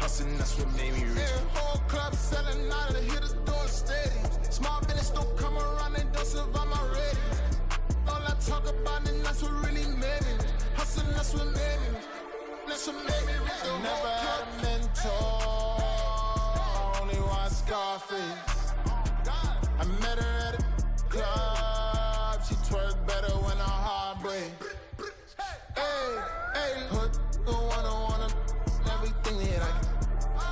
hustling, that's what made me rich. Whole club selling out of the hitters doing stadiums. Small business don't come around, they don't survive my ratings. All I talk about and that's what really made me rich. Hustling, that's what made me rich. That's what made me rich. I never had a mentor, only one Scarface. I met her at a club, she twerk better when her heart breaks. Hey, put the wanna everything that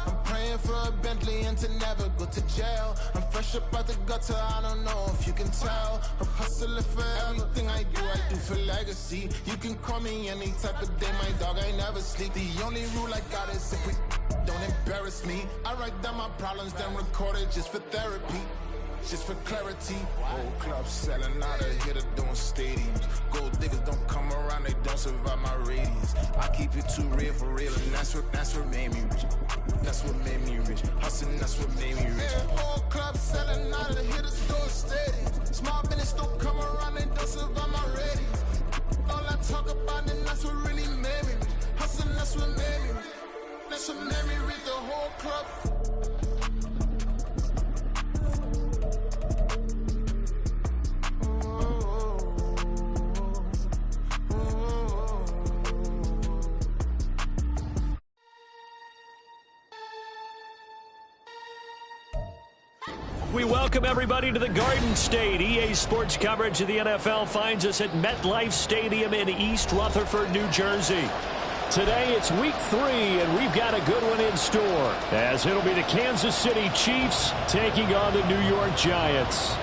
I'm praying for a Bentley and to never go to jail. I'm fresh up out the gutter, I don't know if you can tell. I'm hustling for everything I do for legacy. You can call me any type of day, my dog, I never sleep. The only rule I got is if we don't embarrass me. I write down my problems, then record it just for therapy. Just for clarity, whole club selling out of here, doing stadiums. Gold diggers don't come around, they don't survive my radius. I keep it too real for real, and that's what made me rich. That's what made me rich. Hustling, that's what made me rich. Whole club selling out of here, doing stadiums. Small business don't come around, they don't survive my radius. All I talk about, and that's what really made me rich. Hustling, that's what made me rich. That's what made me rich. The whole club. We welcome everybody to the Garden State. EA Sports coverage of the NFL finds us at MetLife Stadium in East Rutherford, New Jersey. Today it's week 3, and we've got a good one in store, as it'll be the Kansas City Chiefs taking on the New York Giants.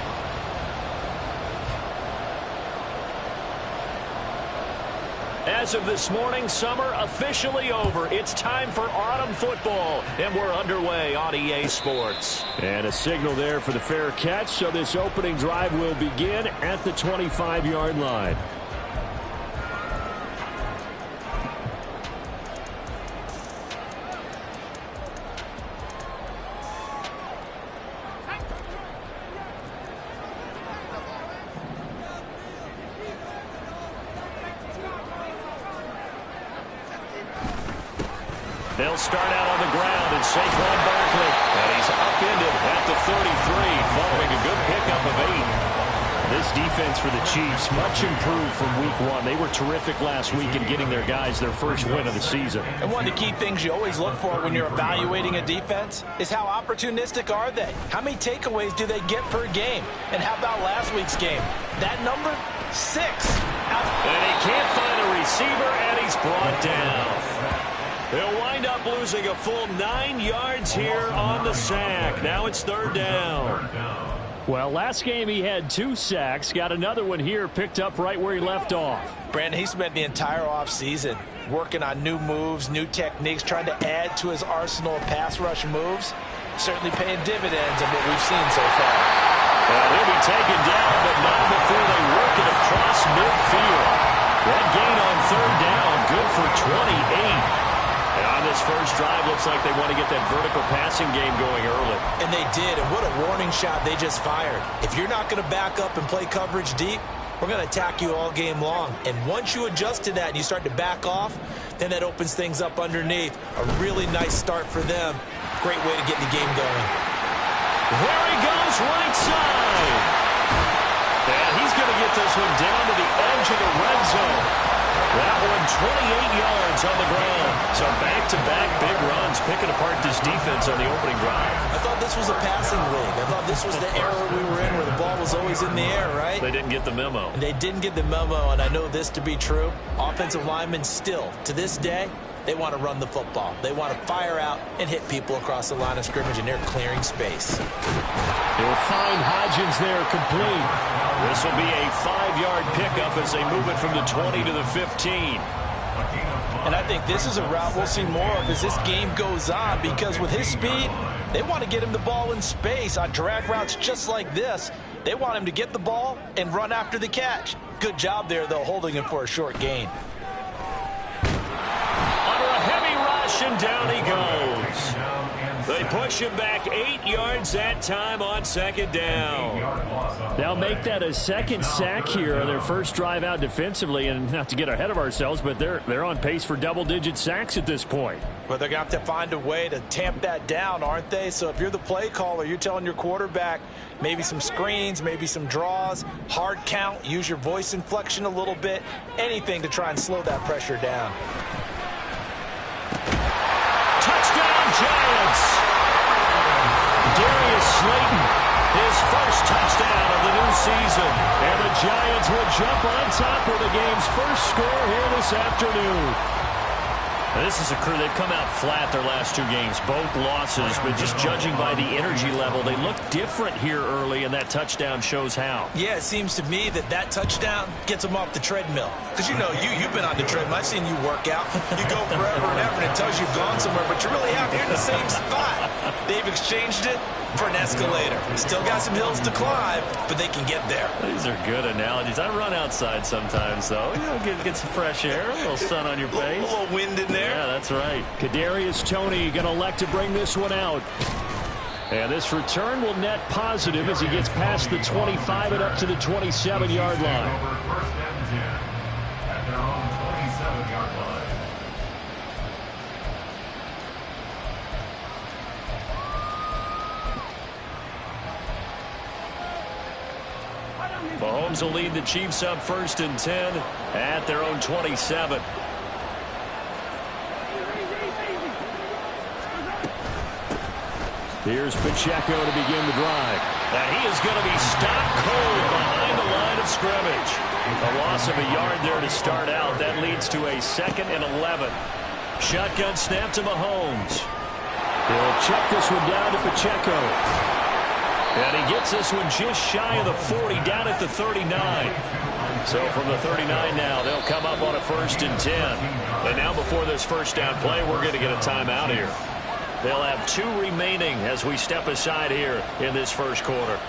As of this morning, summer officially over. It's time for autumn football, and we're underway on EA Sports. And a signal there for the fair catch, so this opening drive will begin at the 25-yard line. They'll start out on the ground, and Saquon Barkley, and he's upended at the 33, following a good pickup of 8. This defense for the Chiefs, much improved from week 1. They were terrific last week in getting their guys their first win of the season. And one of the key things you always look for when you're evaluating a defense is how opportunistic are they? How many takeaways do they get per game? And how about last week's game? That number? 6. And he can't find a receiver, and he's brought down. They'll wind up losing a full 9 yards here on the sack. Now it's 3rd down. Well, last game he had 2 sacks. Got another one here, picked up right where he left off. Brandon, he spent the entire offseason working on new moves, new techniques, trying to add to his arsenal of pass rush moves. Certainly paying dividends on what we've seen so far. Well, he'll be taken down, but not before they work it across midfield. That gain on 3rd down, good for 28. And on this first drive, looks like they want to get that vertical passing game going early. And they did, and what a warning shot they just fired. If you're not going to back up and play coverage deep, we're going to attack you all game long. And once you adjust to that and you start to back off, then that opens things up underneath. A really nice start for them. Great way to get the game going. There he goes, right side. And he's going to get this one down to the edge of the red zone. That one 28 yards on the ground. So back-to-back big runs, picking apart this defense on the opening drive. I thought this was a passing league. I thought this was the era we were in where the ball was always in the air, right? They didn't get the memo. And they didn't get the memo, and I know this to be true. Offensive linemen still, to this day, they want to run the football. They want to fire out and hit people across the line of scrimmage, and they're clearing space. They'll find Hodgins there complete. This will be a 5-yard pickup as they move it from the 20 to the 15. And I think this is a route we'll see more of as this game goes on, because with his speed, they want to get him the ball in space on drag routes just like this. They want him to get the ball and run after the catch. Good job there, though, holding him for a short gain. Under a heavy rush, and down he goes. They push him back 8 yards that time on second down. They'll make that a second sack here on their first drive out defensively, and not to get ahead of ourselves, but they're on pace for double-digit sacks at this point. But they're going to have to find a way to tamp that down, aren't they? So if you're the play caller, you're telling your quarterback maybe some screens, maybe some draws, hard count, use your voice inflection a little bit, anything to try and slow that pressure down. Touchdown, Giants! Darius Slayton, his first touchdown of the new season. And the Giants will jump on top with the game's first score here this afternoon. Now, this is a crew, they've come out flat their last 2 games, both losses, but just judging by the energy level, they look different here early, and that touchdown shows how. Yeah, it seems to me that touchdown gets them off the treadmill. Because, you know, you've been on the treadmill. I've seen you work out. You go forever and ever, and it tells you've gone somewhere, but you're really out here in the same spot. They've exchanged it for an escalator. Still got some hills to climb, but they can get there. These are good analogies. I run outside sometimes, though. You know, get some fresh air, a little sun on your face. A little wind in there. Yeah, that's right. Kadarius Toney going to elect to bring this one out. And this return will net positive as he gets past the 25 and up to the 27-yard line. First and 10 at their own 27-yard line. Mahomes will lead the Chiefs up 1st and 10 at their own 27. Here's Pacheco to begin the drive. And he is going to be stopped cold behind the line of scrimmage. A loss of a yard there to start out. That leads to a 2nd and 11. Shotgun snap to Mahomes. He'll check this one down to Pacheco. And he gets this one just shy of the 40, down at the 39. So from the 39 now, they'll come up on a 1st and 10. And now before this first down play, we're going to get a timeout here. They'll have 2 remaining as we step aside here in this first quarter.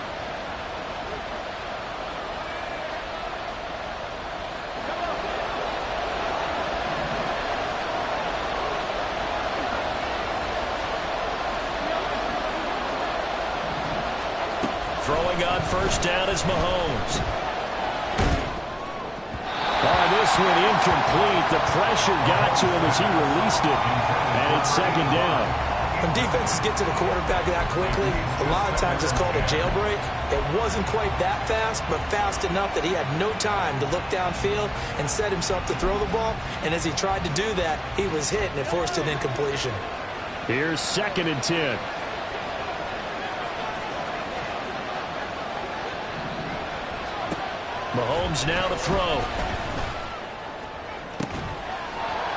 Throwing on 1st down is Mahomes. This one incomplete. The pressure got to him as he released it. And it's 2nd down. When defenses get to the quarterback that quickly, a lot of times it's called a jailbreak. It wasn't quite that fast, but fast enough that he had no time to look downfield and set himself to throw the ball. And as he tried to do that, he was hit, and it forced an incompletion. Here's 2nd and 10. Mahomes now to throw.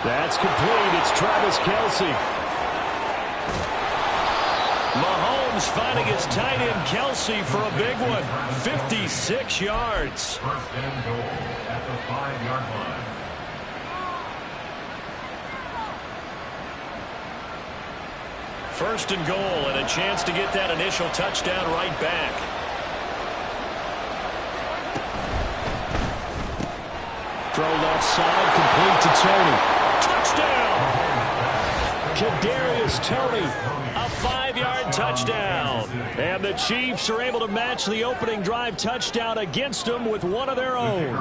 That's complete. It's Travis Kelce. Mahomes finding his tight end Kelce for a big one. 56 yards. 1st and goal at the 5-yard line. First and goal, and a chance to get that initial touchdown right back. Throw left side, complete to Toney. Touchdown! Kadarius Toney, a 5-yard touchdown. And the Chiefs are able to match the opening drive touchdown against them with one of their own.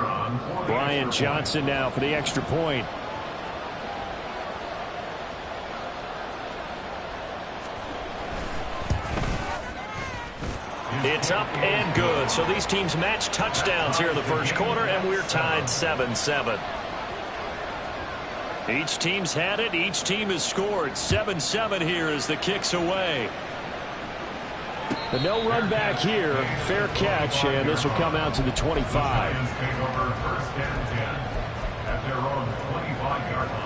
Brian Johnson now for the extra point. It's up and good. So these teams match touchdowns here in the first quarter, and we're tied 7-7. Each team's had it. Each team has scored. 7-7 here as the kick's away. But no run back here. Fair catch, and this will come out to the 25. The Lions take over 1st and 10 at their own 25-yard line.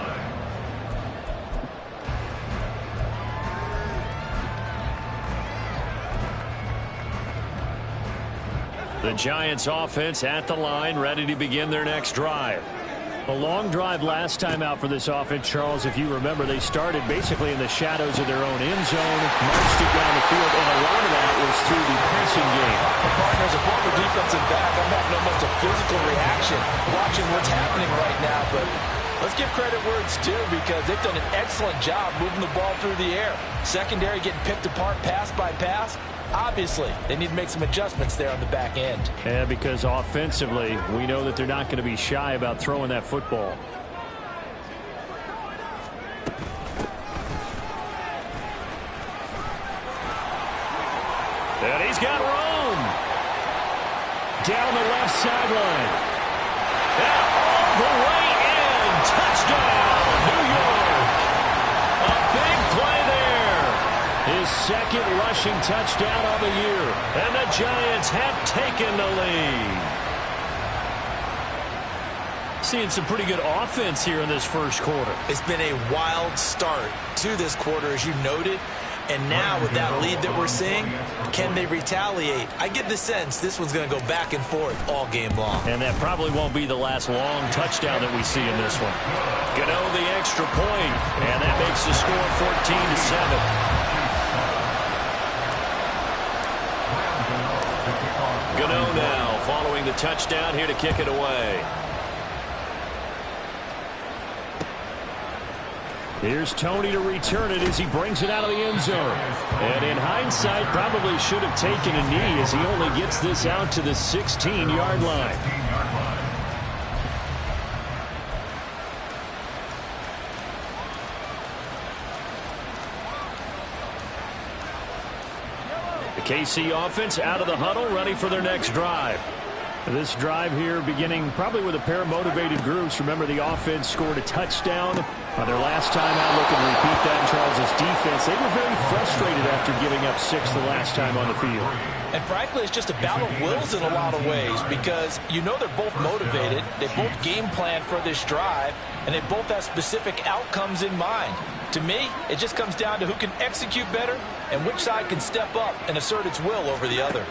The Giants offense at the line, ready to begin their next drive. A long drive last time out for this offense, Charles. If you remember, they started basically in the shadows of their own end zone, marched it down the field, and a lot of that was through the passing game. As a former defensive back, I'm having almost a physical reaction watching what's happening right now, but Let's give credit where it's due because they've done an excellent job moving the ball through the air. Secondary getting picked apart pass by pass. Obviously, they need to make some adjustments there on the back end. Yeah, because offensively, we know that they're not going to be shy about throwing that football. And he's got room. Down the left sideline. And all the way in. Touchdown, New York. A big play there. His second rushing touchdown of the year. And the Giants have taken the lead. Seeing some pretty good offense here in this first quarter. It's been a wild start to this quarter, as you noted. And now with that lead that we're seeing, can they retaliate? I get the sense this one's going to go back and forth all game long. And that probably won't be the last long touchdown that we see in this one. Gano the extra point, and that makes the score 14-7. Gano now following the touchdown here to kick it away. Here's Tony to return it as he brings it out of the end zone. And in hindsight, probably should have taken a knee as he only gets this out to the 16-yard line. The KC offense out of the huddle, ready for their next drive. This drive here beginning probably with a pair of motivated groups. Remember, the offense scored a touchdown on their last time out. Looking to repeat that in Charles' defense. They were very frustrated after giving up 6 the last time on the field. And frankly, it's just a battle of wills in a lot of ways because you know they're both motivated. They both game plan for this drive, and they both have specific outcomes in mind. To me, it just comes down to who can execute better and which side can step up and assert its will over the other.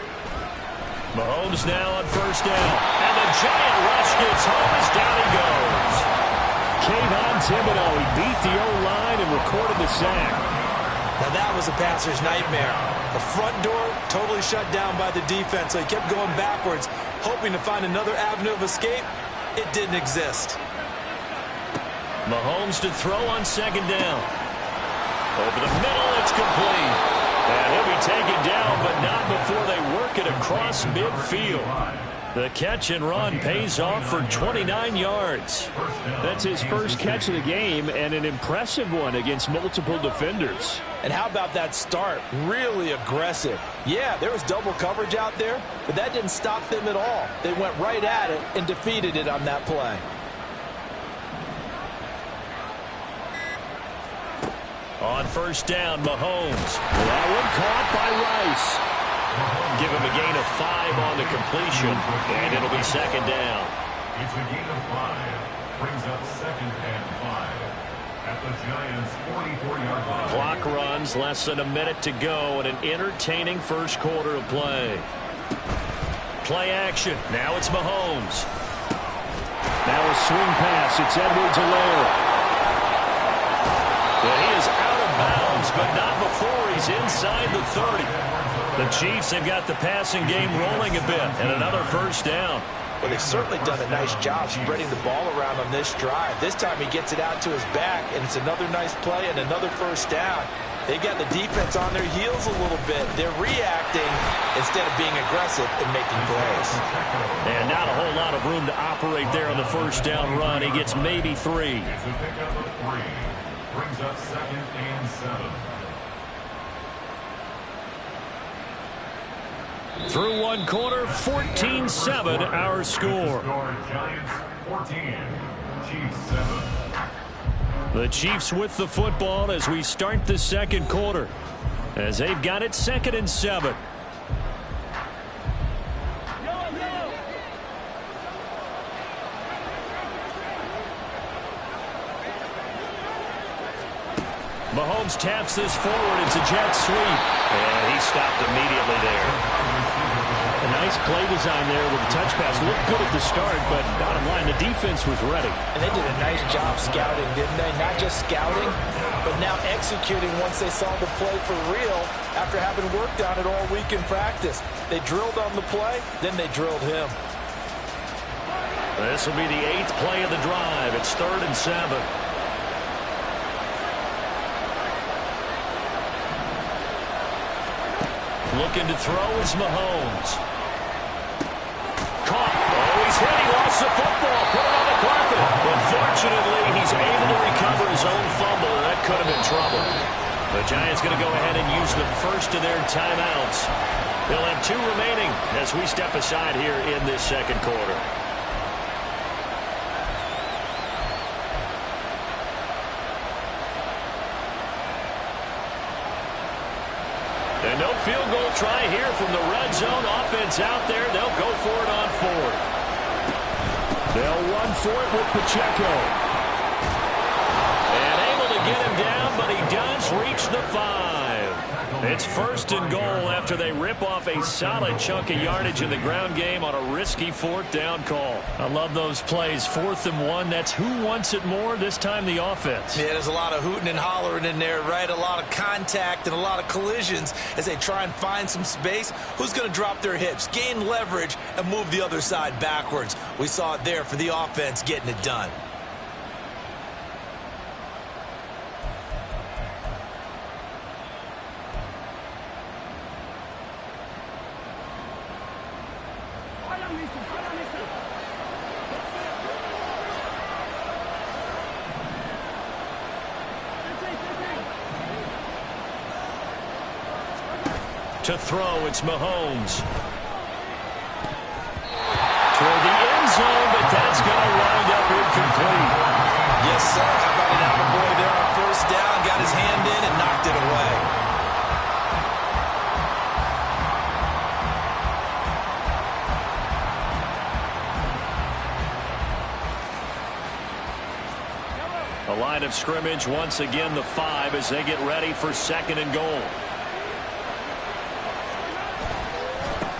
Mahomes now on first down. And the giant rush gets home as down he goes. Kayvon Thibodeaux, he beat the O-line and recorded the sack. Now that was a passer's nightmare. The front door totally shut down by the defense, so he kept going backwards, hoping to find another avenue of escape. It didn't exist. Mahomes to throw on second down. Over the middle, it's complete. And he'll be taken down, but not before they work it across midfield. The catch and run pays off for 29 yards. That's his first catch of the game and an impressive one against multiple defenders. And how about that start? Really aggressive. Yeah, there was double coverage out there, but that didn't stop them at all. They went right at it and defeated it on that play. On first down, Mahomes. That one caught by Rice. Give him a gain of 5 on the completion, and it'll be second down. It's a gain of 5. Brings up second and 5 at the Giants' 44-yard line. Clock runs, less than a minute to go, and an entertaining first quarter of play. Play action. Now it's Mahomes. Now a swing pass. It's Edwards-Helaire. Well, he is out of bounds, but not before he's inside the 30. The Chiefs have got the passing game rolling a bit, and another first down. Well, they've certainly done a nice job spreading the ball around on this drive. This time he gets it out to his back, and it's another nice play and another first down. They've got the defense on their heels a little bit. They're reacting instead of being aggressive and making plays. And not a whole lot of room to operate there on the first down run. He gets maybe 3. It's a pickup of 3. Brings up second and 7. Through one quarter, 14-7 our score. Giants 14, Chiefs 7. The Chiefs with the football as we start the second quarter, as they've got it 2nd and 7. Mahomes taps this forward. It's a jet sweep. And he stopped immediately there. A nice play design there with the touch pass. Looked good at the start, but bottom line, the defense was ready. And they did a nice job scouting, didn't they? Not just scouting, but now executing once they saw the play for real after having worked on it all week in practice. They drilled on the play, then they drilled him. This will be the 8th play of the drive. It's 3rd and 7. Looking to throw is Mahomes. Caught. Oh, he's hit. He lost the football. Put it on the carpet. But fortunately, he's able to recover his own fumble. That could have been trouble. The Giants going to go ahead and use the first of their timeouts. They'll have 2 remaining as we step aside here in this second quarter. And no field goal try here from the red zone. Offense out there. They'll go for it on 4th. They'll run for it with Pacheco. And able to get him down, but he does reach the 5. It's 1st and goal after they rip off a solid chunk of yardage in the ground game on a risky 4th down call. I love those plays. 4th and 1. That's who wants it more, this time the offense. Yeah, there's a lot of hooting and hollering in there, right? A lot of contact and a lot of collisions as they try and find some space. Who's going to drop their hips, gain leverage, and move the other side backwards? We saw it there for the offense getting it done. To throw, it's Mahomes. Toward the end zone, but that's going to wind up incomplete. Yes, sir. How about an attaboy there on 1st down? Got his hand in and knocked it away. A line of scrimmage, once again the 5 as they get ready for 2nd and goal.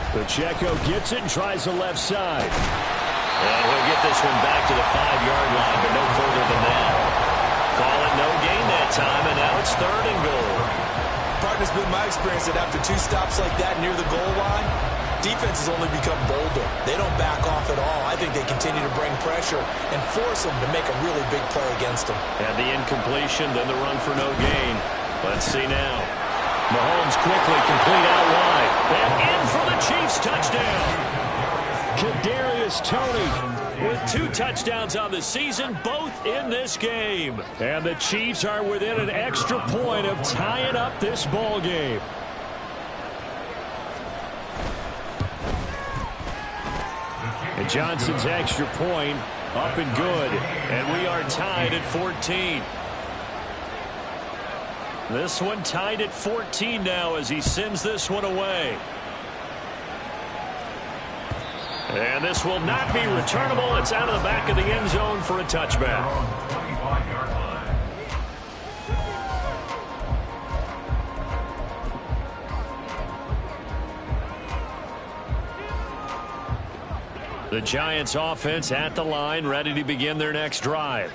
Pacheco gets it and tries the left side. And he'll get this one back to the 5-yard line, but no further than that. Call it no gain that time, and now it's 3rd and goal. Partner's been my experience that after 2 stops like that near the goal line, defense has only become bolder. They don't back off at all. I think they continue to bring pressure and force them to make a really big play against them. And the incompletion, then the run for no gain. Let's see now. Mahomes quickly complete out wide. And in for the Chiefs touchdown. Kadarius Toney with 2 touchdowns on the season, both in this game. And the Chiefs are within an extra point of tying up this ball game. And Johnson's extra point up and good. And we are tied at 14. This one tied at 14 now as he sends this one away. And this will not be returnable. It's out of the back of the end zone for a touchback. The Giants offense at the line, ready to begin their next drive.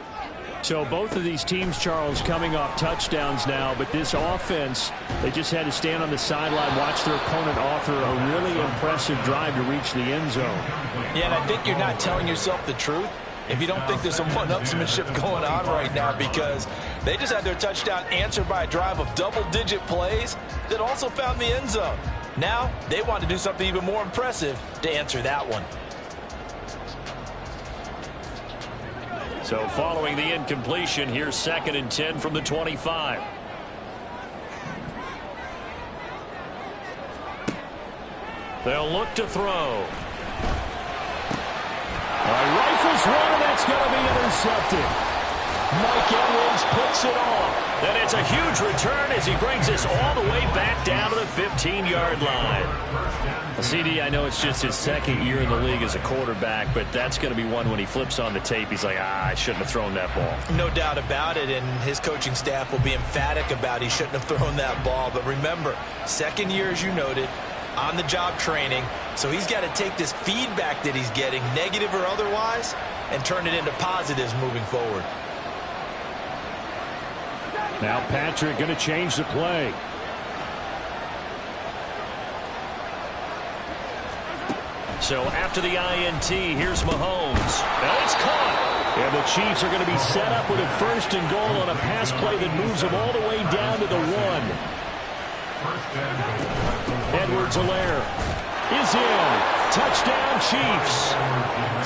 So both of these teams, Charles, coming off touchdowns now, but this offense, they just had to stand on the sideline, watch their opponent offer a really impressive drive to reach the end zone. Yeah, and I think you're not telling yourself the truth if you don't think there's some one-upsmanship going on right now, because they just had their touchdown answered by a drive of double-digit plays that also found the end zone. Now they want to do something even more impressive to answer that one. So following the incompletion, here's 2nd and 10 from the 25. They'll look to throw. Rifles one, and that's going to be intercepted. Mike Edwards puts it off. And it's a huge return as he brings us all the way back down to the 15-yard line. Well, CD, I know it's just his 2nd year in the league as a quarterback, but that's going to be one when he flips on the tape. He's like, I shouldn't have thrown that ball. No doubt about it, and his coaching staff will be emphatic about he shouldn't have thrown that ball. But remember, 2nd year, as you noted, on-the-job training, so he's got to take this feedback that he's getting, negative or otherwise, and turn it into positives moving forward. Now Patrick going to change the play. So after the INT, here's Mahomes. Now it's caught. And the Chiefs are going to be set up with a 1st and goal on a pass play that moves them all the way down to the 1. Edwards-Helaire is in. Touchdown, Chiefs.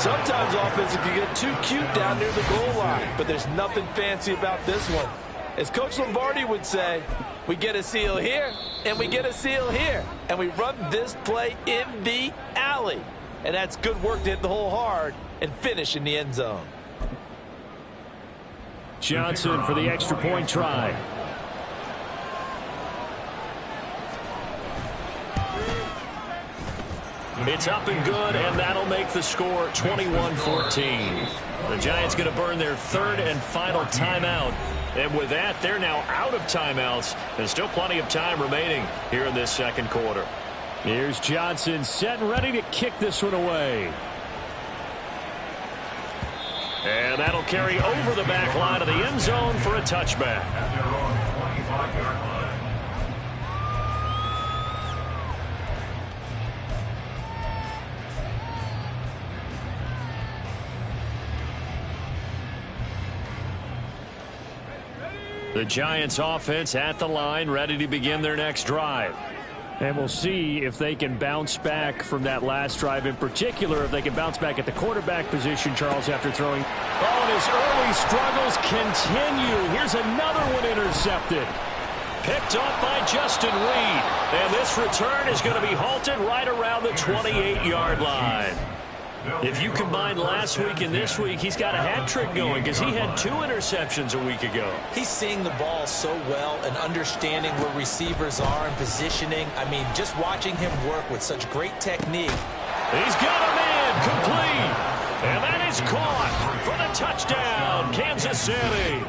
Sometimes offenses can get too cute down near the goal line, but there's nothing fancy about this one. As Coach Lombardi would say, we get a seal here, and we get a seal here, and we run this play in the alley. And that's good work to hit the hole hard and finish in the end zone. Johnson for the extra point try. It's up and good, and that'll make the score 21-14. The Giants going to burn their 3rd and final timeout. And with that, they're now out of timeouts. There's still plenty of time remaining here in this 2nd quarter. Here's Johnson set and ready to kick this one away. And that'll carry over the back line of the end zone for a touchback. At their own 25-yard line. The Giants offense at the line, ready to begin their next drive. And we'll see if they can bounce back from that last drive, in particular if they can bounce back at the quarterback position, Charles, after throwing. Oh, and his early struggles continue. Here's another one intercepted. Picked off by Justin Reed. And this return is going to be halted right around the 28-yard line. If you combine last week and this week, he's got a hat trick going because he had 2 interceptions a week ago. He's seeing the ball so well and understanding where receivers are and positioning. I mean, just watching him work with such great technique. He's got a man complete. And that is caught for the touchdown, Kansas City.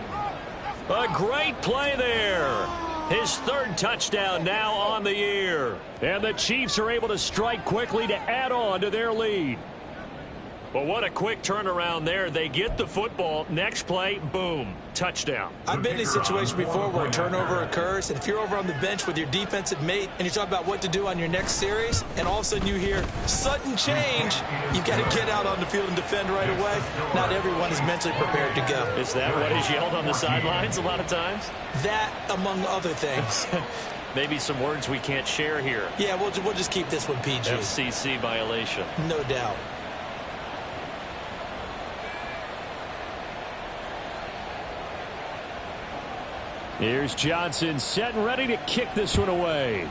A great play there. His 3rd touchdown now on the year. And the Chiefs are able to strike quickly to add on to their lead. Well, what a quick turnaround there. They get the football. Next play, boom, touchdown. I've been in a situation before where a turnover occurs, and if you're over on the bench with your defensive mate and you talk about what to do on your next series, and all of a sudden you hear sudden change, you've got to get out on the field and defend right away. Not everyone is mentally prepared to go. Is that what is yelled on the sidelines a lot of times? That, among other things. Maybe some words we can't share here. Yeah, we'll just keep this one PG. FCC violation. No doubt. Here's Johnson set and ready to kick this one away.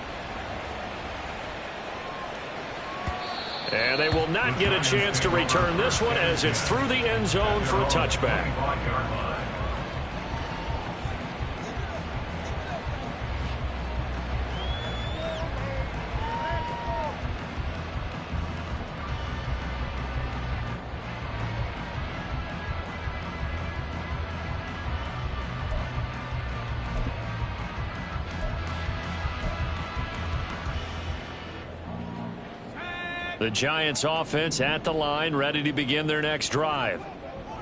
And they will not get a chance to return this one as it's through the end zone for a touchback. The Giants offense at the line, ready to begin their next drive.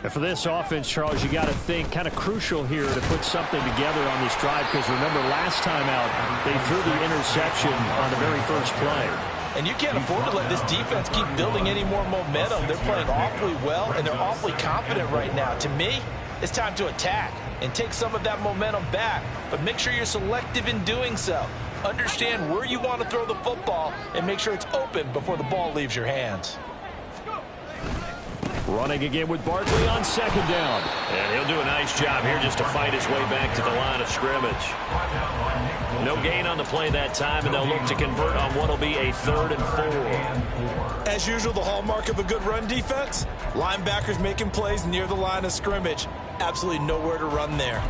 And for this offense, Charles, you got to think kind of crucial here to put something together on this drive, because remember last time out they threw the interception on the very first play. And you can't afford to let this defense keep building any more momentum. They're playing awfully well, and they're awfully confident right now. To me, it's time to attack and take some of that momentum back, but make sure you're selective in doing so. Understand where you want to throw the football and make sure it's open before the ball leaves your hands. Running again with Barkley on 2nd down. And he'll do a nice job here just to fight his way back to the line of scrimmage. No gain on the play that time, and they'll look to convert on what will be a 3rd and 4. As usual, the hallmark of a good run defense, linebackers making plays near the line of scrimmage. Absolutely nowhere to run there.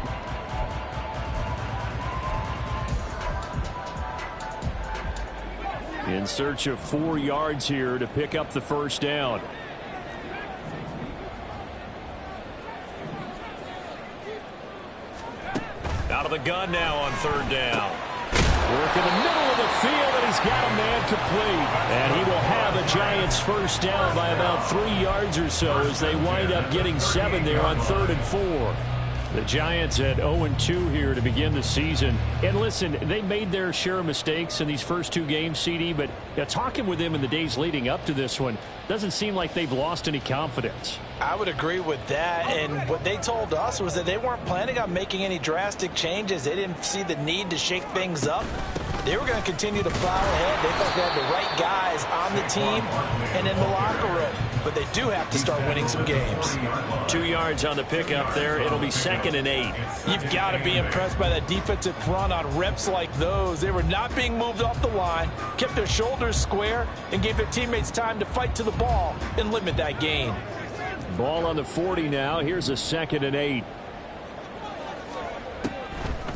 In search of 4 yards here to pick up the 1st down. Out of the gun now on 3rd down. Work in the middle of the field, and he's got a man complete. And he will have a Giants 1st down by about 3 yards or so as they wind up getting 7 there on 3rd and 4. The Giants at 0-2 here to begin the season. And listen, they made their share of mistakes in these first two games, CD, but talking with them in the days leading up to this one, doesn't seem like they've lost any confidence. I would agree with that, and what they told us was that they weren't planning on making any drastic changes. They didn't see the need to shake things up. They were going to continue to plow ahead. They thought they had the right guys on the team and in the locker room. But they do have to start winning some games. 2 yards on the pickup there. It'll be 2nd and 8. You've got to be impressed by that defensive front on reps like those. They were not being moved off the line, kept their shoulders square, and gave their teammates time to fight to the ball and limit that gain. Ball on the 40 now. Here's a 2nd and 8.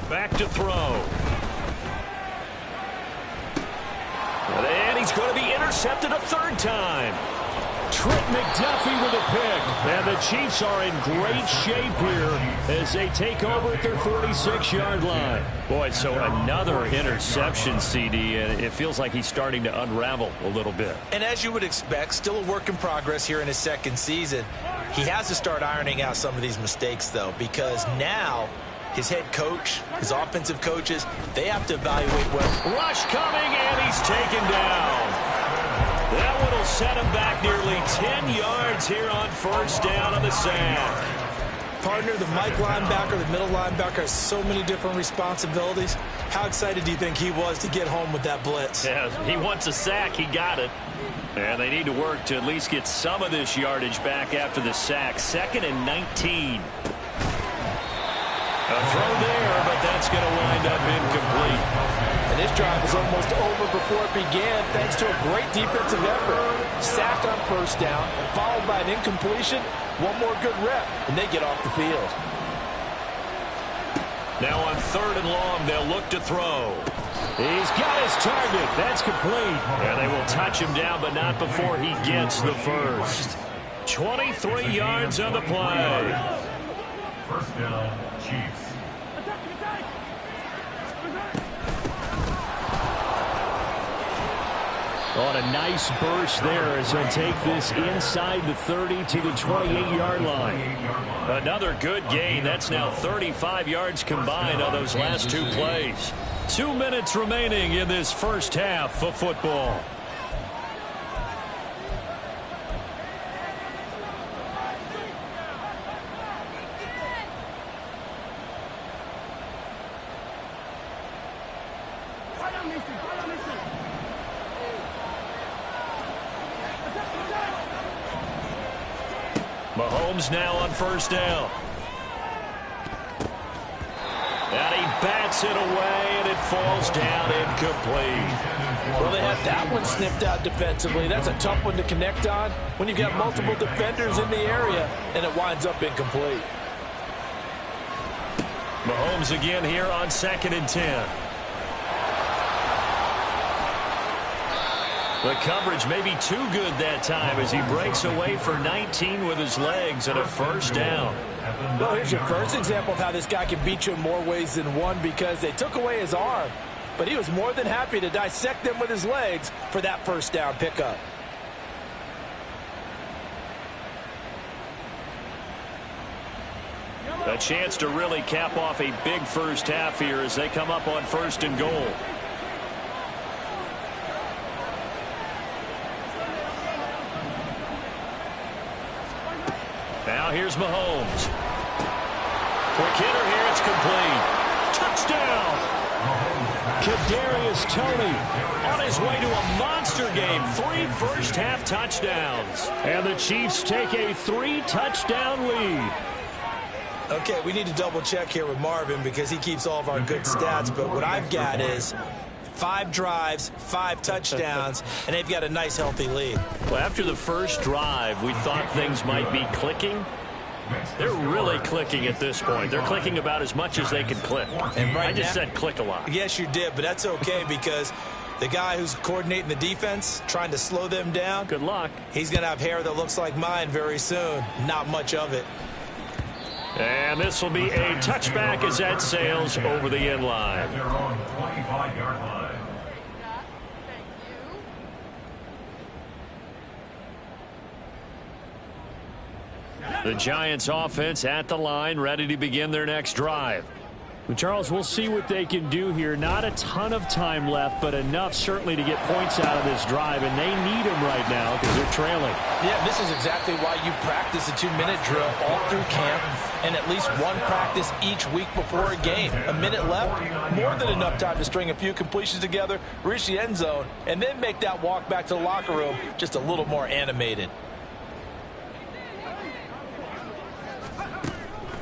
Back to throw. And he's going to be intercepted a 3rd time. Trent McDuffie with a pick. And the Chiefs are in great shape here as they take over at their 46-yard line. Boy, so another interception, CD, and it feels like he's starting to unravel a little bit. And as you would expect, still a work in progress here in his 2nd season. He has to start ironing out some of these mistakes, though, because now his head coach, his offensive coaches, they have to evaluate well. Rush coming, and he's taken down. That one will set him back nearly 10 yards here on 1st down on the sack. Partner, the Mike linebacker, the middle linebacker has so many different responsibilities. How excited do you think he was to get home with that blitz? Yeah, he wants a sack. He got it. And they need to work to at least get some of this yardage back after the sack. 2nd and 19. A throw there, but that's going to wind up incomplete. And this drive was almost over before it began thanks to a great defensive effort. Sack on 1st down, followed by an incompletion. One more good rep, and they get off the field. Now on 3rd and long, they'll look to throw. He's got his target. That's complete. And they will touch him down, but not before he gets the first. 23 yards on the play. 1st down, Chiefs. On a nice burst there as they'll take this inside the 30 to the 28-yard line. Another good gain. That's now 35 yards combined on those last 2 plays. 2 minutes remaining in this 1st half of football. Mahomes now on 1st down. And he bats it away, and it falls down incomplete. Well, they had that one snipped out defensively. That's a tough one to connect on when you've got multiple defenders in the area, and it winds up incomplete. Mahomes again here on 2nd and 10. The coverage may be too good that time as he breaks away for 19 with his legs and a 1st down. Well, here's your first example of how this guy can beat you in more ways than one, because they took away his arm, but he was more than happy to dissect them with his legs for that 1st down pickup. A chance to really cap off a big 1st half here as they come up on 1st and goal. Now here's Mahomes. Quick hitter here, it's complete. Touchdown! Kadarius Toney on his way to a monster game. 3 first-half touchdowns. And the Chiefs take a 3-touchdown lead. Okay, we need to double-check here with Marvin because he keeps all of our good stats, but what I've got is 5 drives, 5 touchdowns, and they've got a nice, healthy lead. Well, after the first drive, we thought things might be clicking. They're really clicking at this point. They're clicking about as much as they can click. And I just said click a lot. Yes, you did, but that's okay because the guy who's coordinating the defense, trying to slow them down, good luck. He's going to have hair that looks like mine very soon. Not much of it. And this will be a touchback as that sails over the end line. They're on the 25-yard line. The Giants offense at the line, ready to begin their next drive. Well, Charles, we'll see what they can do here. Not a ton of time left, but enough certainly to get points out of this drive, and they need them right now because they're trailing. Yeah, this is exactly why you practice a 2-minute drill all through camp and at least one practice each week before a game. A minute left, more than enough time to string a few completions together, reach the end zone, and then make that walk back to the locker room just a little more animated.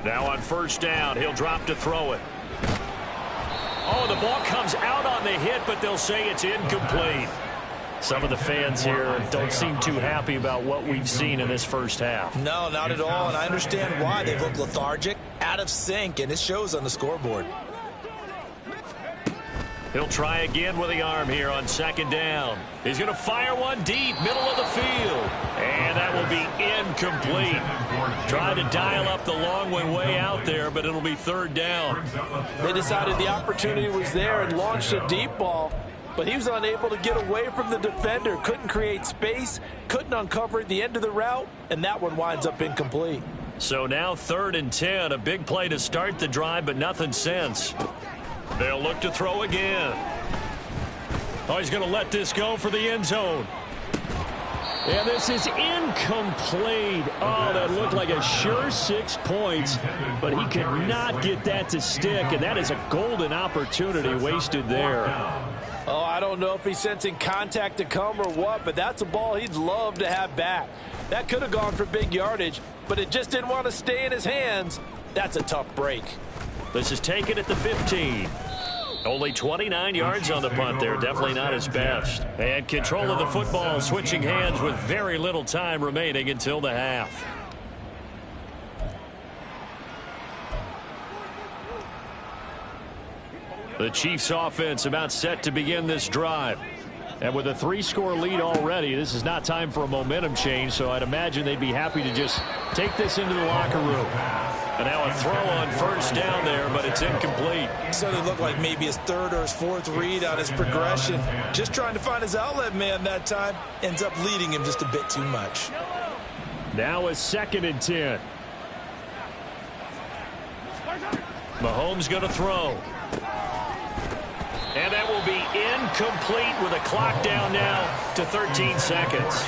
Now on first down, he'll drop to throw it. Oh, the ball comes out on the hit, but they'll say it's incomplete. Some of the fans here don't seem too happy about what we've seen in this first half. No, not at all, and I understand why. They've looked lethargic, out of sync, and it shows on the scoreboard. He'll try again with the arm here on second down. He's going to fire one deep, middle of the field. And that will be incomplete. Tried to dial up the long one way out there, but it'll be third down. They decided the opportunity was there and launched a deep ball, but he was unable to get away from the defender. Couldn't create space, couldn't uncover the end of the route, and that one winds up incomplete. So now 3rd and 10, a big play to start the drive, but nothing since. They'll look to throw again. Oh, he's going to let this go for the end zone. And this is incomplete. Oh, that looked like a sure 6 points, but he could not get that to stick, and that is a golden opportunity wasted there. Oh, I don't know if he's sensing contact to come or what, but that's a ball he'd love to have back. That could have gone for big yardage, but it just didn't want to stay in his hands. That's a tough break. This is taken at the 15. Only 29 yards on the punt there. Definitely not his best. And control of the football switching hands with very little time remaining until the half. The Chiefs offense about set to begin this drive. And with a 3-score lead already, this is not time for a momentum change, so I'd imagine they'd be happy to just take this into the locker room. And now a throw on first down there, but it's incomplete. So it looked like maybe his 3rd or his 4th read on his progression. Just trying to find his outlet man that time. Ends up leading him just a bit too much. Now a 2nd and 10. Mahomes going to throw. And that will be incomplete with a clock down now to 13 seconds.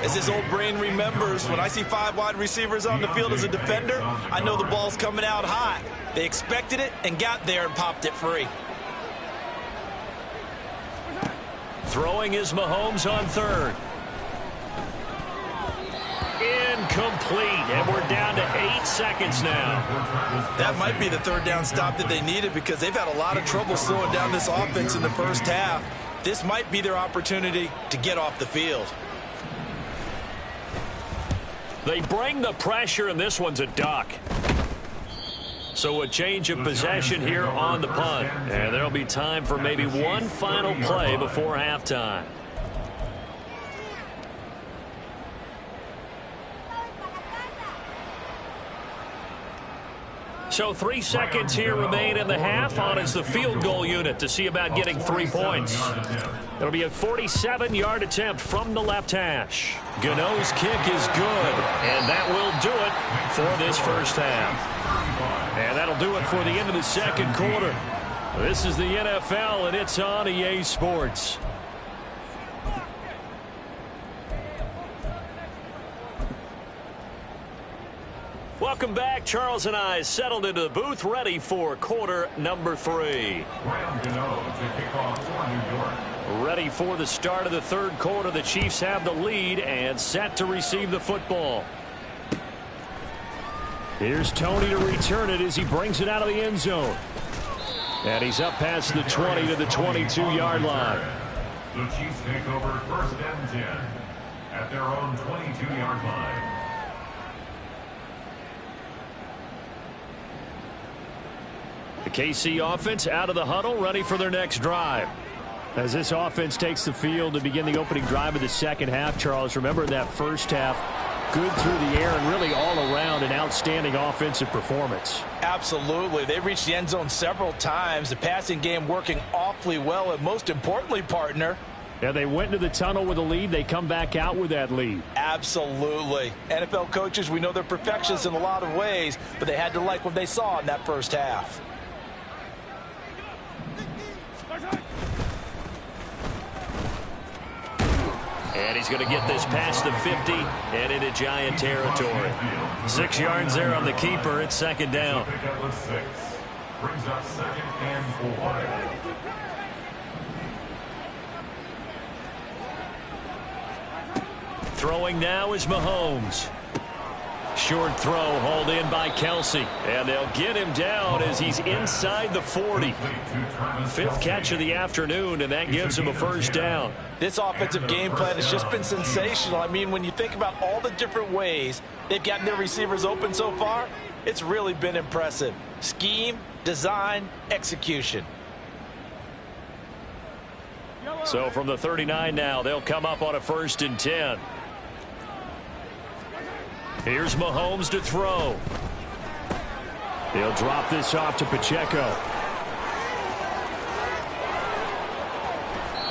As his old brain remembers, when I see 5 wide receivers on the field as a defender, I know the ball's coming out hot. They expected it and got there and popped it free. Throwing is Mahomes on 3rd. Incomplete, and we're down to 8 seconds now. That might be the 3rd down stop that they needed because they've had a lot of trouble slowing down this offense in the first half. This might be their opportunity to get off the field. They bring the pressure, and this one's a duck. So a change of possession here on the punt. And there'll be time for maybe one final play before halftime. So 3 seconds here remain in the half. On is the field goal unit to see about getting 3 points. It'll be a 47-yard attempt from the left hash. Gano's kick is good, and that will do it for this first half. And that'll do it for the end of the second quarter. This is the NFL, and it's on EA Sports. Welcome back. Charles and I settled into the booth, ready for quarter number 3. Ready for the start of the third quarter. The Chiefs have the lead and set to receive the football. Here's Tony to return it as he brings it out of the end zone. And he's up past the 20 to the 22-yard line. The Chiefs take over 1st and 10 at their own 22-yard line. The KC offense out of the huddle, ready for their next drive. As this offense takes the field to begin the opening drive of the second half, Charles, remember that first half, good through the air and really all around an outstanding offensive performance. Absolutely. They reached the end zone several times. The passing game working awfully well, and most importantly, partner, Yeah, they went into the tunnel with a lead. They come back out with that lead. Absolutely. NFL coaches, we know they're perfectionists in a lot of ways, but they had to like what they saw in that first half. And he's going to get this past the 50 and into Giant territory. 6 yards there on the keeper. It's second down. Brings up second and 4. Throwing now is Mahomes. Short throw hauled in by Kelsey. And they'll get him down as he's inside the 40. 5th catch of the afternoon, and that gives him a first down. This offensive game plan has just been sensational. I mean, when you think about all the different ways they've gotten their receivers open so far, it's really been impressive. Scheme, design, execution. So from the 39 now, they'll come up on a 1st and 10. Here's Mahomes to throw. He'll drop this off to Pacheco.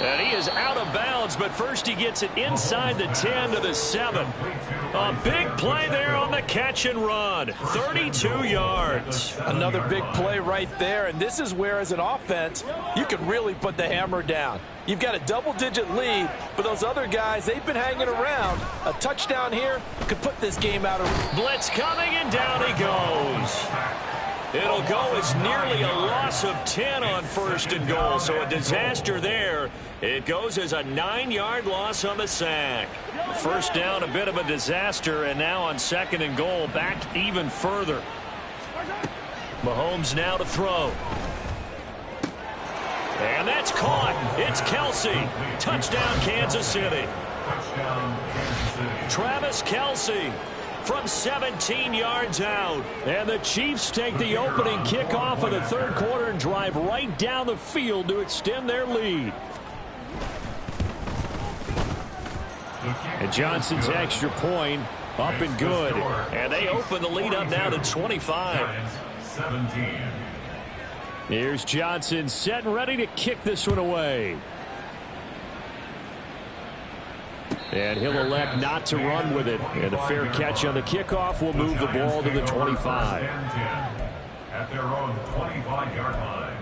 And he is out of bounds, but first he gets it inside the 10 to the 7. A big play there on the catch and run. 32 yards. Another big play right there, and this is where, as an offense, you can really put the hammer down. You've got a double-digit lead, but those other guys, they've been hanging around. A touchdown here could put this game out of... Blitz coming, and down he goes. It'll go as nearly a loss of 10 on 1st and goal, so a disaster there. It goes as a 9-yard loss on the sack. First down, a bit of a disaster, and now on 2nd and goal, back even further. Mahomes now to throw. And that's caught. It's Kelsey. Touchdown, Kansas City. Travis Kelsey from 17 yards out. And the Chiefs take the opening kickoff of the 3rd quarter and drive right down the field to extend their lead. And Johnson's extra point up and good. And they open the lead up now to 25. 17. Here's Johnson set and ready to kick this one away. And he'll elect not to run with it. And a fair catch on the kickoff will move the ball to the 25. At their own 25-yard line.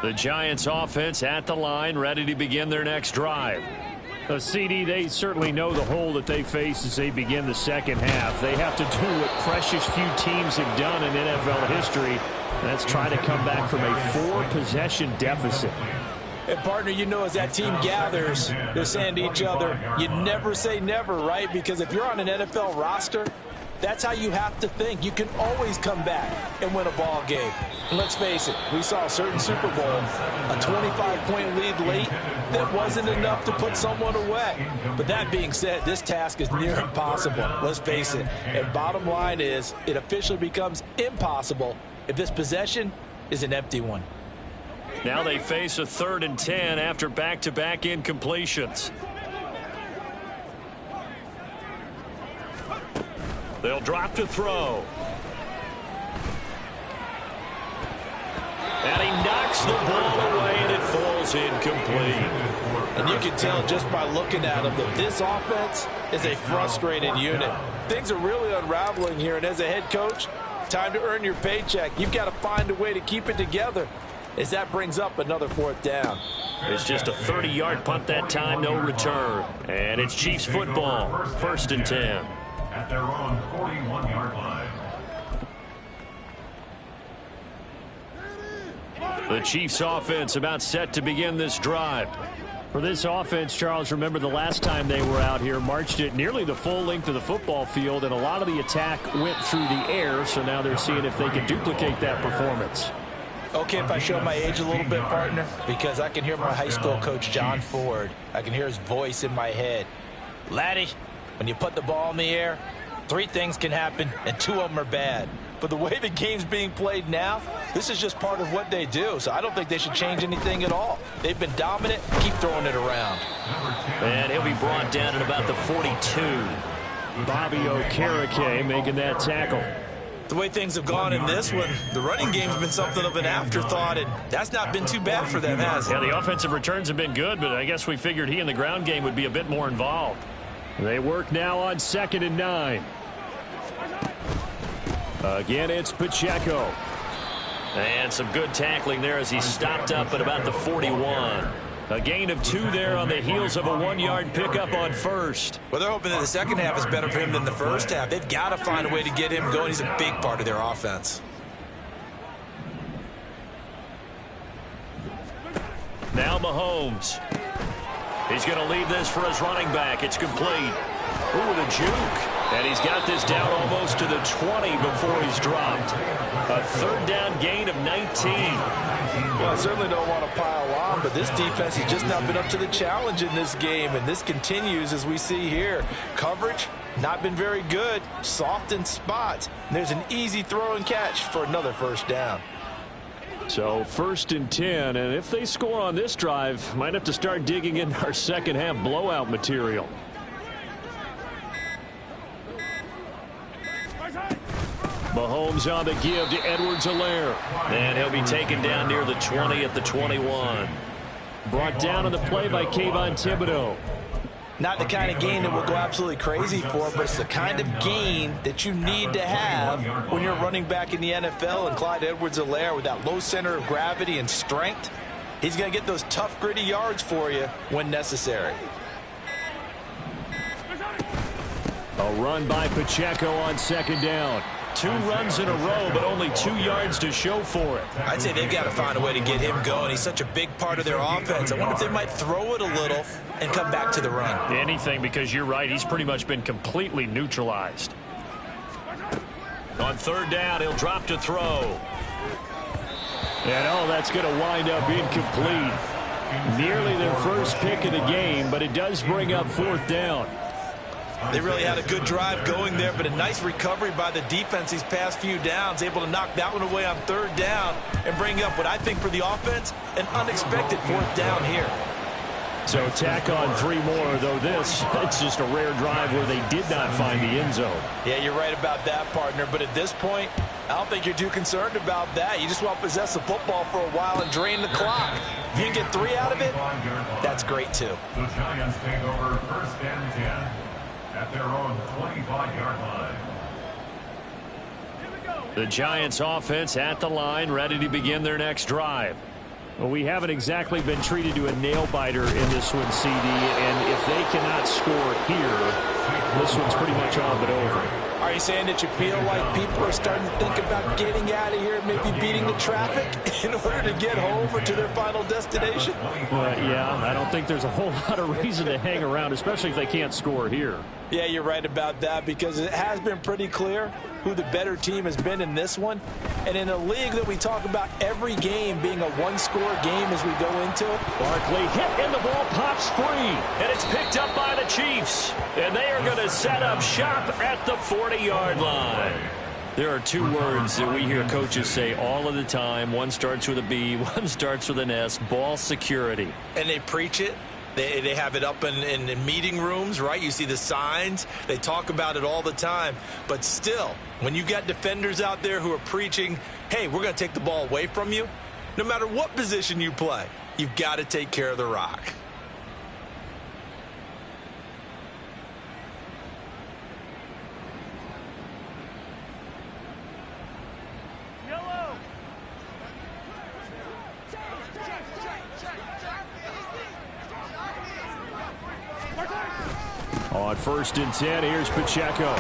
The Giants offense at the line, ready to begin their next drive. CD, they certainly know the hole that they face as they begin the second half. They have to do what precious few teams have done in NFL history. That's try to come back from a 4-possession deficit. And, partner, you know, as that team gathers, they're saying to each other, you never say never, right? Because if you're on an NFL roster, that's how you have to think. You can always come back and win a ball game. And let's face it, we saw a certain Super Bowl, a 25-point lead late that wasn't enough to put someone away. But that being said, this task is near impossible. Let's face it. And bottom line is, it officially becomes impossible if this possession is an empty one. Now they face a 3rd and 10 after back-to-back incompletions. They'll drop to throw. And he knocks the ball away, and it falls incomplete. And you can tell just by looking at him that this offense is a frustrated unit. Things are really unraveling here, and as a head coach, time to earn your paycheck. You've got to find a way to keep it together as that brings up another 4th down. It's just a 30-yard punt that time, no return. And it's Chiefs football, 1st and 10. At their own 41-yard line. The Chiefs offense about set to begin this drive. For this offense, Charles, remember the last time they were out here, marched it nearly the full length of the football field, and a lot of the attack went through the air, so now they're seeing if they can duplicate that performance. Okay, if I show my age a little bit, partner, because I can hear my high school coach, John Ford. I can hear his voice in my head. Laddie, when you put the ball in the air, 3 things can happen, and 2 of them are bad. But the way the game's being played now, this is just part of what they do. So I don't think they should change anything at all. They've been dominant. Keep throwing it around. And he'll be brought down at about the 42. Bobby Okereke making that tackle. The way things have gone in this one, the running game's been something of an afterthought, and that's not been too bad for them, has it? Yeah, the offensive returns have been good, but I guess we figured he in the ground game would be a bit more involved. They work now on 2nd and 9. Again, it's Pacheco. And some good tackling there as he stopped up at about the 41. A gain of 2 there on the heels of a 1-yard pickup on first. Well, they're hoping that the second half is better for him than the first half. They've got to find a way to get him going. He's a big part of their offense. Now Mahomes. He's going to leave this for his running back. It's complete. Ooh, the juke. And he's got this down almost to the 20 before he's dropped. A 3rd down gain of 19. Well, I certainly don't want to pile on, but this defense has just not been up to the challenge in this game, and this continues as we see here. Coverage, not been very good, soft in spots. And there's an easy throw and catch for another 1st down. So 1st and 10, and if they score on this drive, might have to start digging into our second half blowout material. Mahomes on the give to Edwards-Helaire. And he'll be taken down near the 20 at the 21. Brought down on the play by Kayvon Thibodeaux. Not the kind of gain that will go absolutely crazy for, but it's the kind of gain that you need to have when you're running back in the NFL. And Clyde Edwards-Helaire, with that low center of gravity and strength, he's going to get those tough, gritty yards for you when necessary. A run by Pacheco on 2nd down. 2 runs in a row, but only 2 yards to show for it. I'd say they've got to find a way to get him going. He's such a big part of their offense. I wonder if they might throw it a little and come back to the run. Anything, because you're right. He's pretty much been completely neutralized. On 3rd down, he'll drop to throw. And, oh, that's going to wind up incomplete. Nearly their first pick of the game, but it does bring up 4th down. They really had a good drive going there, but a nice recovery by the defense these past few downs, able to knock that one away on 3rd down and bring up what I think for the offense, an unexpected 4th down here. So tack on 3 more, though this, it's just a rare drive where they did not find the end zone. Yeah, you're right about that, partner, but at this point, I don't think you're too concerned about that. You just want to possess the football for a while and drain the clock. If you can get 3 out of it, that's great too. The Giants take over 1st and 10. At their own 25-yard line. The Giants offense at the line, ready to begin their next drive. Well, we haven't exactly been treated to a nail-biter in this one, CD, and if they cannot score here, this one's pretty much all but over. Are you saying that you feel like people are starting to think about getting out of here, maybe beating the traffic in order to get home or to their final destination? Yeah, I don't think there's a whole lot of reason to hang around, especially if they can't score here. Yeah, you're right about that, because it has been pretty clear who the better team has been in this one. And in a league that we talk about every game being a 1-score game as we go into it. Barkley hit and the ball pops free. And it's picked up by the Chiefs. And they are going to set up shop at the 40-yard line. There are 2 words that we hear coaches say all of the time. One starts with a B, one starts with an S, ball security. And they preach it. They have it up in meeting rooms, right? You see the signs. They talk about it all the time. But still, when you got defenders out there who are preaching, hey, we're going to take the ball away from you, no matter what position you play, you've got to take care of the rock. On 1st and 10, here's Pacheco.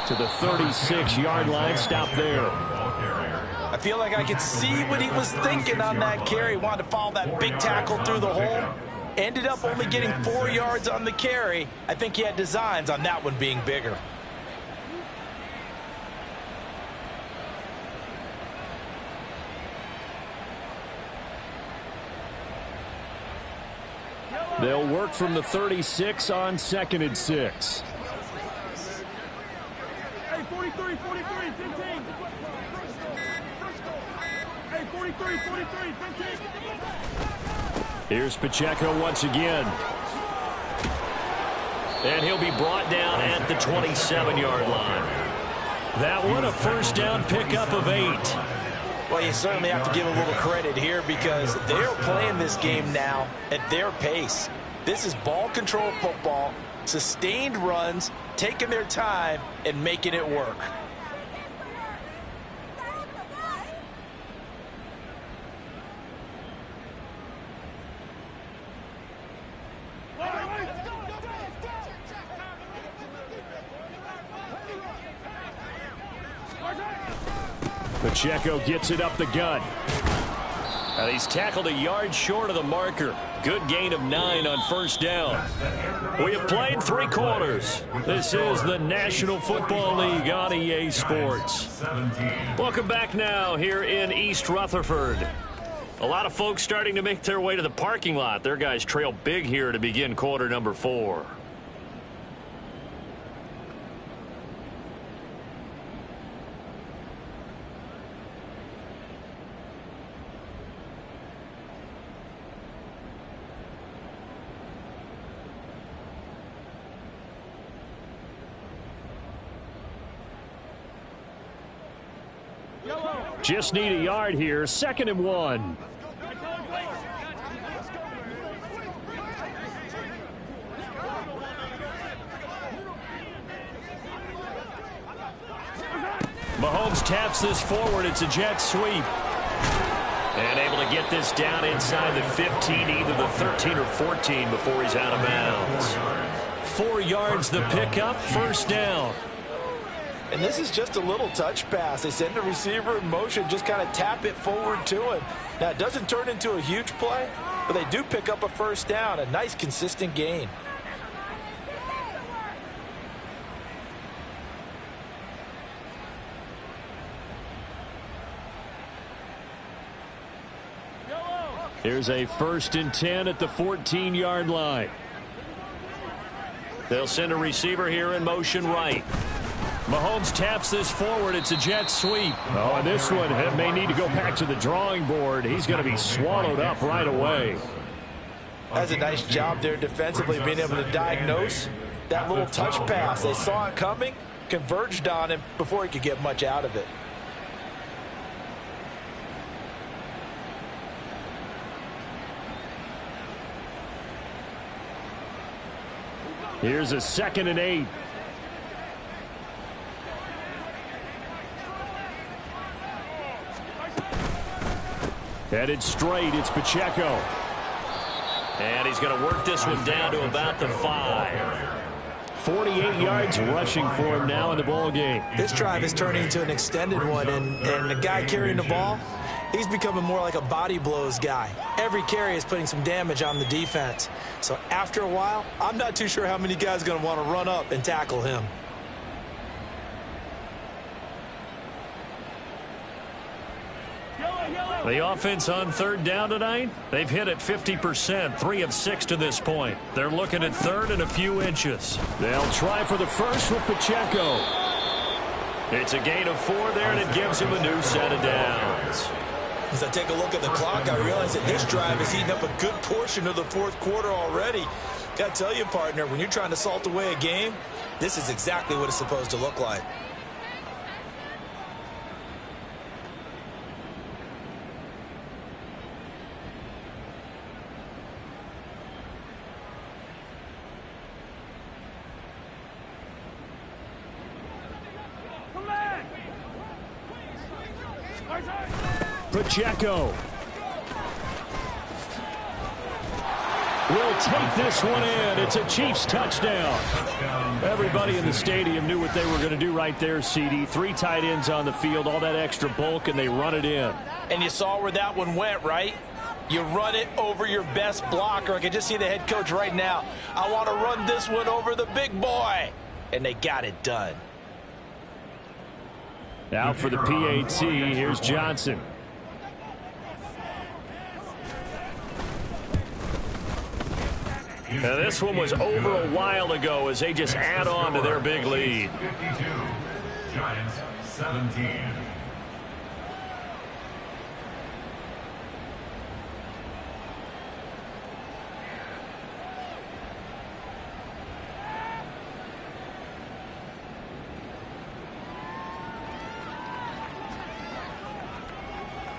To the 36-yard line, stop there. I feel like I could see what he was thinking on that carry. Wanted to follow that big tackle through the hole. Ended up only getting 4 yards on the carry. I think he had designs on that one being bigger. They'll work from the 36 on 2nd and 6. Hey, 43, 15. Hey, 43, 15. Here's Pacheco once again. And he'll be brought down at the 27-yard line. That one a first down pickup of 8. Well, you certainly have to give a little credit here because they're playing this game now at their pace. This is ball control football, sustained runs, taking their time and making it work. Pacheco gets it up the gut. And he's tackled a yard short of the marker. Good gain of 9 on first down. We have played 3 quarters. This is the National Football League on EA Sports. Welcome back now here in East Rutherford. A lot of folks starting to make their way to the parking lot. Their guys trail big here to begin quarter number 4. Just need a yard here. 2nd and 1. Mahomes taps this forward. It's a jet sweep. And able to get this down inside the 15, either the 13 or 14 before he's out of bounds. 4 yards the pickup, first down. And this is just a little touch pass. They send the receiver in motion, just kind of tap it forward to him. Now, it doesn't turn into a huge play, but they do pick up a first down, a nice, consistent gain. Here's a 1st and 10 at the 14-yard line. They'll send a receiver here in motion right. Mahomes taps this forward. It's a jet sweep. Oh, and this one may need to go back to the drawing board. He's going to be swallowed up right away. That's a nice job there defensively, being able to diagnose that little touch pass. They saw it coming, converged on him before he could get much out of it. Here's a 2nd and 8. Headed straight, it's Pacheco. And he's going to work this one down to about the 5. 48 yards rushing for him now in the ball game. This drive is turning into an extended one, and the guy carrying the ball, he's becoming more like a body blows guy. Every carry is putting some damage on the defense. So after a while, I'm not too sure how many guys are going to want to run up and tackle him. The offense on 3rd down tonight, they've hit it 50%, 3 of 6 to this point. They're looking at 3rd and a few inches. They'll try for the first with Pacheco. It's a gain of 4 there, and it gives him a new set of downs. As I take a look at the clock, I realize that this drive has eaten up a good portion of the 4th quarter already. Got to tell you, partner, when you're trying to salt away a game, this is exactly what it's supposed to look like. Pacheco will take this one in. It's a Chiefs touchdown. Everybody in the stadium knew what they were going to do right there, CD. 3 tight ends on the field, all that extra bulk, and they run it in. And you saw where that one went, right? You run it over your best blocker. I can just see the head coach right now. I want to run this one over the big boy. And they got it done. Out for the PAT, here's Johnson. Now this one was over a while ago as they just add on to their big lead. 52, Giants 17.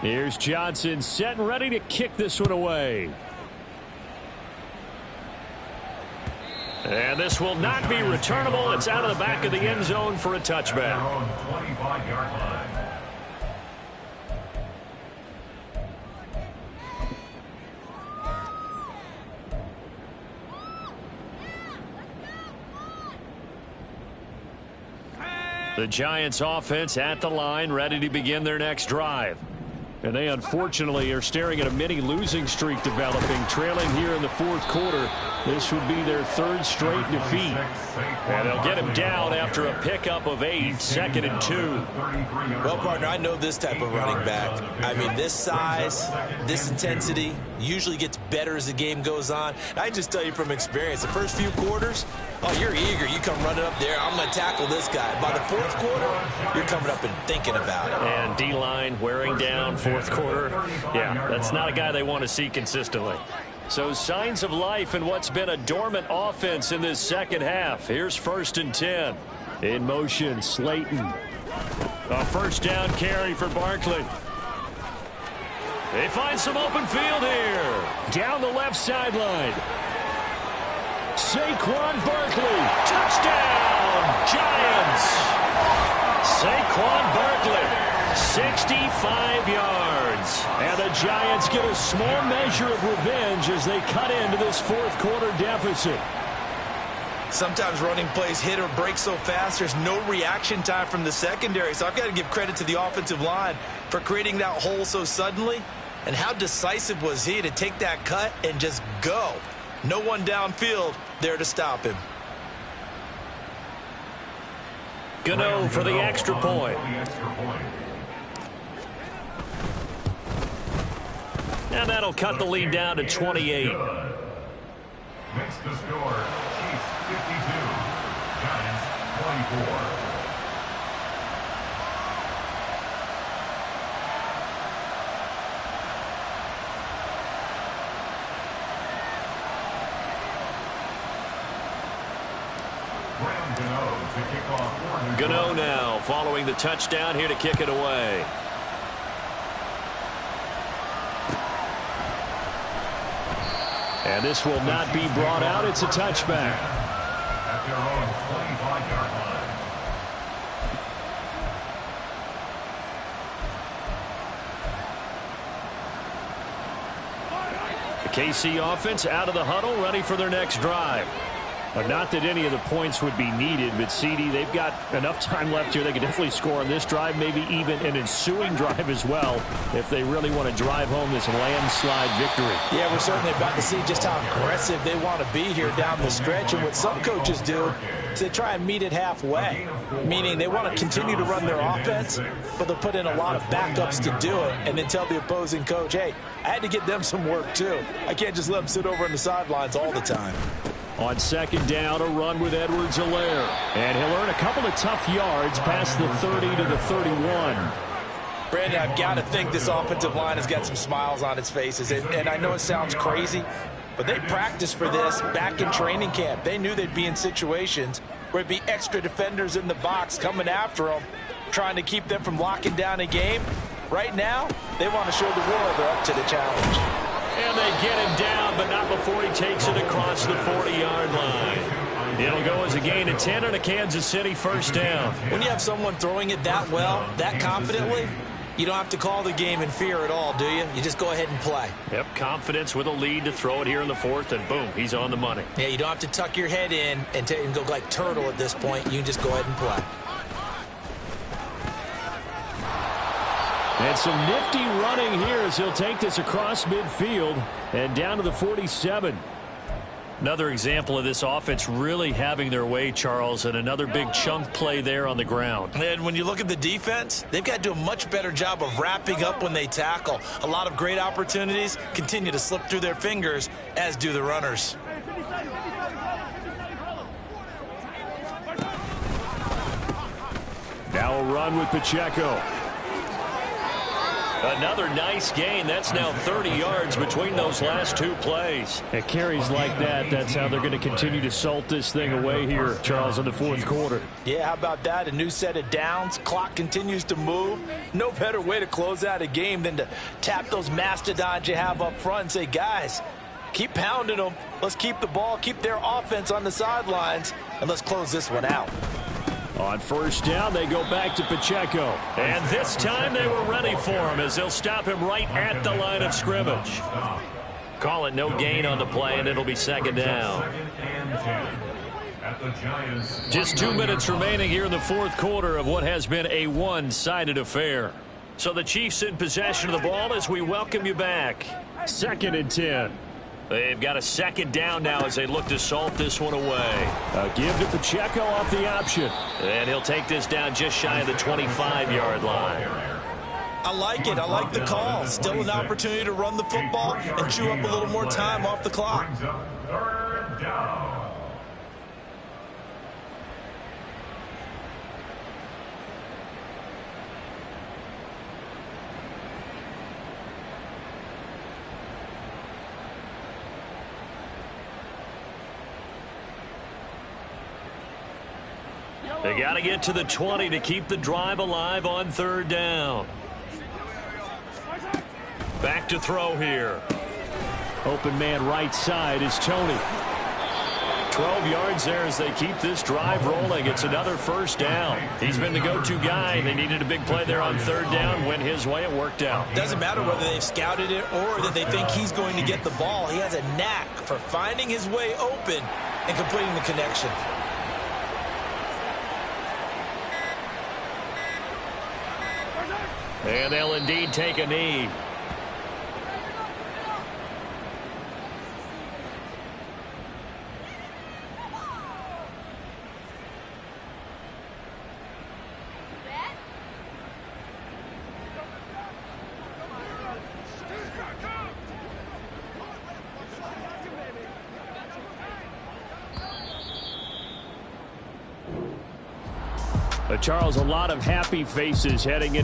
Here's Johnson set and ready to kick this one away. And this will not be returnable. It's out of the back of the end zone for a touchback. On 25-yard line. The Giants offense at the line, ready to begin their next drive. And they unfortunately are staring at a mini losing streak developing, trailing here in the fourth quarter. This would be their third straight defeat. And they'll get him down after a pickup of 8, 2nd and 2. Well, partner, I know this type of running back. I mean, this size, this intensity usually gets better as the game goes on. I just tell you from experience, the first few quarters, oh, you're eager. You come running up there. I'm going to tackle this guy. By the fourth quarter, you're coming up and thinking about it. And D-line wearing down fourth quarter. Yeah, that's not a guy they want to see consistently. So signs of life in what's been a dormant offense in this second half. Here's 1st and 10. In motion, Slayton. A first down carry for Barkley. They find some open field here. Down the left sideline. Saquon Barkley. Touchdown, Giants. Saquon Barkley. 65 yards. And the Giants get a small measure of revenge as they cut into this fourth quarter deficit. Sometimes running plays hit or break so fast, there's no reaction time from the secondary. So I've got to give credit to the offensive line for creating that hole so suddenly. And how decisive was he to take that cut and just go? No one downfield there to stop him. Gano for the extra point. And that'll cut the lead down to 28. Makes the score Chiefs 52, Giants 24. Gano now following the touchdown here to kick it away. And this will not be brought out. It's a touchback. At their own 25-yard line. The KC offense out of the huddle, ready for their next drive. Not that any of the points would be needed, but CD, they've got enough time left here. They could definitely score on this drive, maybe even an ensuing drive as well, if they really want to drive home this landslide victory. Yeah, we're certainly about to see just how aggressive they want to be here down the stretch. And what some coaches do is they try and meet it halfway, meaning they want to continue to run their offense, but they'll put in a lot of backups to do it and then tell the opposing coach, hey, I had to get them some work too. I can't just let them sit over on the sidelines all the time. On second down, a run with Edwards-Helaire. And he'll earn a couple of tough yards past the 30 to the 31. Brandon, I've got to think this offensive line has got some smiles on its faces. And I know it sounds crazy, but they practiced for this back in training camp. They knew they'd be in situations where it'd be extra defenders in the box coming after them, trying to keep them from locking down a game. Right now, they want to show the world they're up to the challenge. And they get him down, but not before he takes it across the 40-yard line. It'll go as a gain of 10 and a Kansas City first down. When you have someone throwing it that well, that confidently, you don't have to call the game in fear at all, do you? You just go ahead and play. Yep, confidence with a lead to throw it here in the fourth, and boom, he's on the money. Yeah, you don't have to tuck your head in and go like turtle at this point. You can just go ahead and play. And some nifty running here as he'll take this across midfield and down to the 47. Another example of this offense really having their way, Charles, and another big chunk play there on the ground. And when you look at the defense, they've got to do a much better job of wrapping up when they tackle. A lot of great opportunities continue to slip through their fingers, as do the runners. Now a run with Pacheco. Another nice gain. That's now 30 yards between those last two plays. At carries like that, that's how they're going to continue to salt this thing away here, Charles, in the fourth quarter. Yeah, how about that? A new set of downs. Clock continues to move. No better way to close out a game than to tap those mastodons you have up front and say, guys, keep pounding them. Let's keep the ball, keep their offense on the sidelines, and let's close this one out. On first down, they go back to Pacheco. And this time they were ready for him as they'll stop him right at the line of scrimmage. Call it no gain on the play, and it'll be second down. Just 2 minutes remaining here in the fourth quarter of what has been a one-sided affair. So the Chiefs in possession of the ball as we welcome you back. 2nd and 10. They've got a second down now as they look to salt this one away. A give to Pacheco off the option. And he'll take this down just shy of the 25-yard line. I like it. I like the call. Still an opportunity to run the football and chew up a little more time off the clock. Third down. They got to get to the 20 to keep the drive alive on third down. Back to throw here. Open man right side is Tony. 12 yards there as they keep this drive rolling. It's another first down. He's been the go-to guy. They needed a big play there on third down. Went his way. It worked out. Doesn't matter whether they've scouted it or that they think he's going to get the ball. He has a knack for finding his way open and completing the connection. And they'll indeed take a knee. Charles, a lot of happy faces heading in.